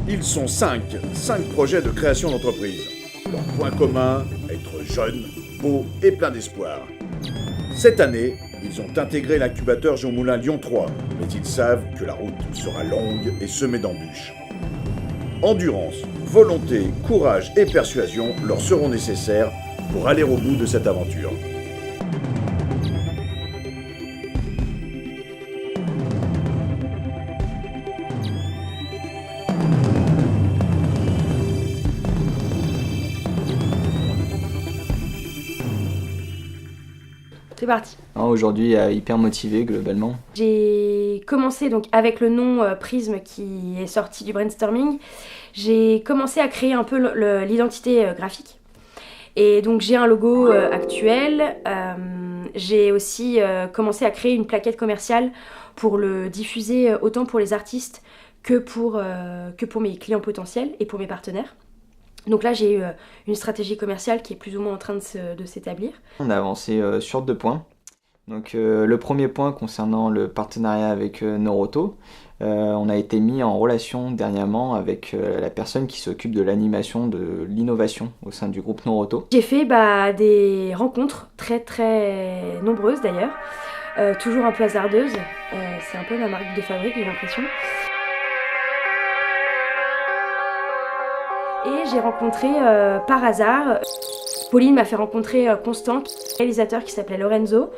Ils sont cinq projets de création d'entreprise. Leur point commun, être jeunes, beaux et pleins d'espoir. Cette année, ils ont intégré l'incubateur Jean Moulin Lyon 3, mais ils savent que la route sera longue et semée d'embûches. Endurance, volonté, courage et persuasion leur seront nécessaires pour aller au bout de cette aventure. C'est parti. Aujourd'hui, hyper motivé globalement. J'ai commencé donc avec le nom Prisme qui est sorti du brainstorming. J'ai commencé à créer un peu l'identité graphique. Et donc j'ai un logo actuel. J'ai aussi commencé à créer une plaquette commerciale pour le diffuser autant pour les artistes que pour mes clients potentiels et pour mes partenaires. Donc là, j'ai eu une stratégie commerciale qui est plus ou moins en train de s'établir. On a avancé sur 2 points. Donc le premier point concernant le partenariat avec Noroto, on a été mis en relation dernièrement avec la personne qui s'occupe de l'animation de l'innovation au sein du groupe Noroto. J'ai fait des rencontres très très nombreuses d'ailleurs, toujours un peu hasardeuses. C'est un peu ma marque de fabrique, j'ai l'impression. Et j'ai rencontré par hasard, Pauline m'a fait rencontrer Constant, réalisateur qui s'appelait Lorenzo.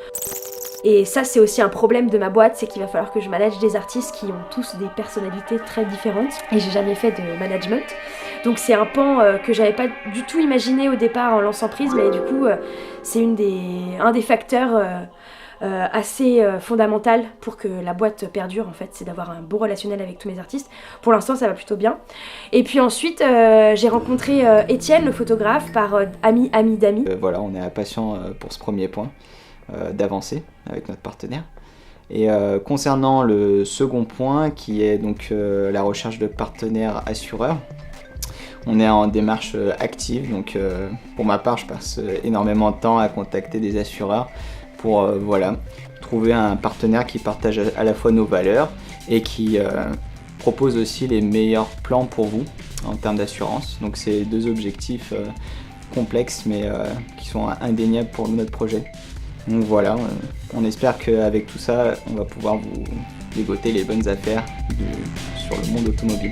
Et ça c'est aussi un problème de ma boîte, c'est qu'il va falloir que je manage des artistes qui ont tous des personnalités très différentes. Et j'ai jamais fait de management. Donc c'est un pan que j'avais pas du tout imaginé au départ en lançant Prisme. Et du coup c'est un des facteurs assez fondamental pour que la boîte perdure en fait, c'est d'avoir un bon relationnel avec tous mes artistes. Pour l'instant ça va plutôt bien. Et puis ensuite j'ai rencontré Étienne le photographe par ami d'amis. Voilà, on est impatient pour ce premier point d'avancer avec notre partenaire. Et concernant le second point qui est donc la recherche de partenaires assureurs, on est en démarche active, donc pour ma part je passe énormément de temps à contacter des assureurs pour trouver un partenaire qui partage à la fois nos valeurs et qui propose aussi les meilleurs plans pour vous en termes d'assurance. Donc c'est 2 objectifs complexes mais qui sont indéniables pour notre projet. Donc voilà, on espère qu'avec tout ça, on va pouvoir vous dégoter les bonnes affaires sur le monde automobile.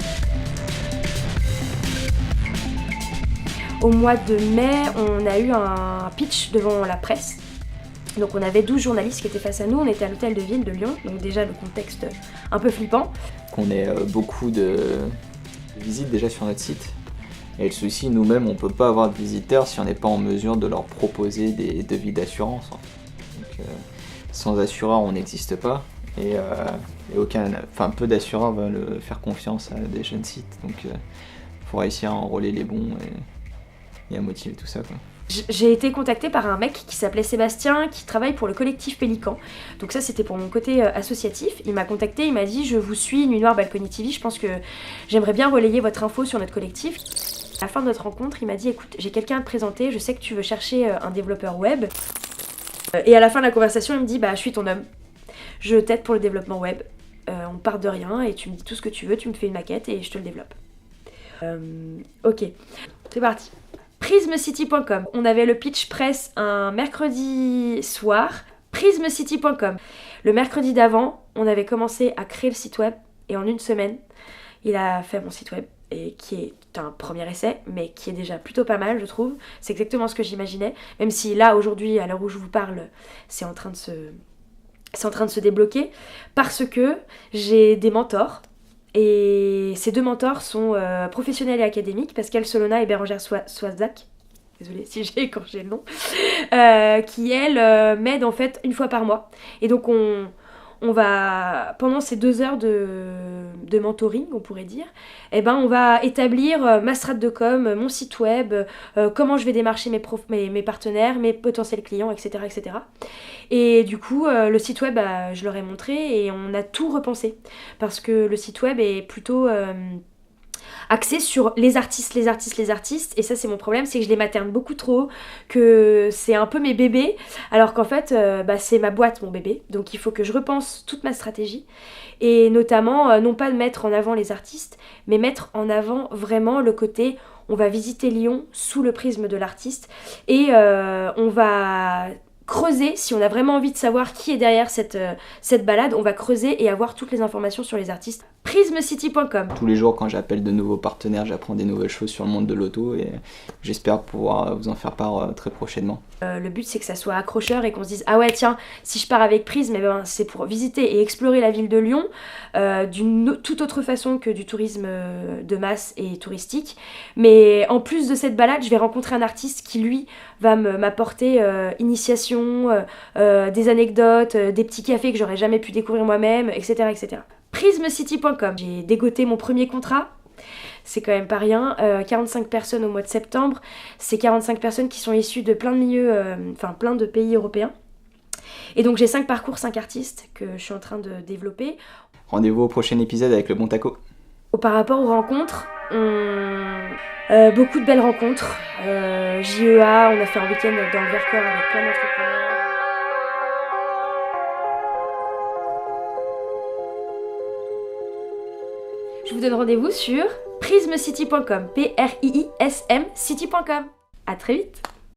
Au mois de mai, on a eu un pitch devant la presse. Donc on avait 12 journalistes qui étaient face à nous, on était à l'hôtel de ville de Lyon, donc déjà le contexte un peu flippant. On ait beaucoup de visites déjà sur notre site. Et le souci, nous-mêmes, on ne peut pas avoir de visiteurs si on n'est pas en mesure de leur proposer des devis d'assurance. Donc, sans assureur, on n'existe pas. Et peu d'assureurs veulent faire confiance à des jeunes sites. Donc il faut réussir à enrôler les bons et à motiver tout ça, quoi. J'ai été contactée par un mec qui s'appelait Sébastien, qui travaille pour le collectif Pélican. Donc ça c'était pour mon côté associatif. Il m'a contacté, il m'a dit je vous suis Nuit Noire Balcony TV, je pense que j'aimerais bien relayer votre info sur notre collectif. À la fin de notre rencontre, il m'a dit écoute, j'ai quelqu'un à te présenter, je sais que tu veux chercher un développeur web. Et à la fin de la conversation, il me dit je suis ton homme, je t'aide pour le développement web. On part de rien et tu me dis tout ce que tu veux, tu me fais une maquette et je te le développe. Ok, c'est parti. Prismecity.com. On avait le pitch press un mercredi soir. Prismecity.com. Le mercredi d'avant, on avait commencé à créer le site web et en une semaine, il a fait mon site web et qui est un premier essai, mais qui est déjà plutôt pas mal, je trouve. C'est exactement ce que j'imaginais, même si là aujourd'hui, à l'heure où je vous parle, c'est en train de se débloquer parce que j'ai des mentors. Et ces 2 mentors sont professionnels et académiques, Pascal Solona et Bérangère Soisac, désolée si j'ai écorché le nom, qui elles m'aident en fait une fois par mois. Et donc on va, pendant ces 2 heures de mentoring, on pourrait dire, on va établir ma strat de com, mon site web, comment je vais démarcher mes partenaires, mes potentiels clients, etc. etc. Et du coup, le site web, je leur ai montré et on a tout repensé. Parce que le site web est plutôt axé sur les artistes. Et ça, c'est mon problème, c'est que je les materne beaucoup trop, que c'est un peu mes bébés, alors qu'en fait, c'est ma boîte, mon bébé. Donc il faut que je repense toute ma stratégie. Et notamment, non pas mettre en avant les artistes, mais mettre en avant vraiment le côté on va visiter Lyon sous le prisme de l'artiste et on va creuser, si on a vraiment envie de savoir qui est derrière cette balade, on va creuser et avoir toutes les informations sur les artistes. Prismcity.com. Tous les jours, quand j'appelle de nouveaux partenaires, j'apprends des nouvelles choses sur le monde de l'auto et j'espère pouvoir vous en faire part très prochainement. Le but, c'est que ça soit accrocheur et qu'on se dise ah ouais tiens, si je pars avec Prism, c'est pour visiter et explorer la ville de Lyon d'une toute autre façon que du tourisme de masse et touristique. Mais en plus de cette balade, je vais rencontrer un artiste qui lui va m'apporter initiation, des anecdotes, des petits cafés que j'aurais jamais pu découvrir moi-même, etc. etc. Prismcity.com. J'ai dégoté mon premier contrat. C'est quand même pas rien. 45 personnes au mois de septembre. C'est 45 personnes qui sont issues de plein de milieux, plein de pays européens. Et donc j'ai 5 parcours, 5 artistes que je suis en train de développer. Rendez-vous au prochain épisode avec le Bon Taco. Par rapport aux rencontres, beaucoup de belles rencontres. JEA, on a fait un week-end dans le Vercors avec plein d'entrepreneurs. Je vous donne rendez-vous sur prismcity.com, Prism city.com. À très vite.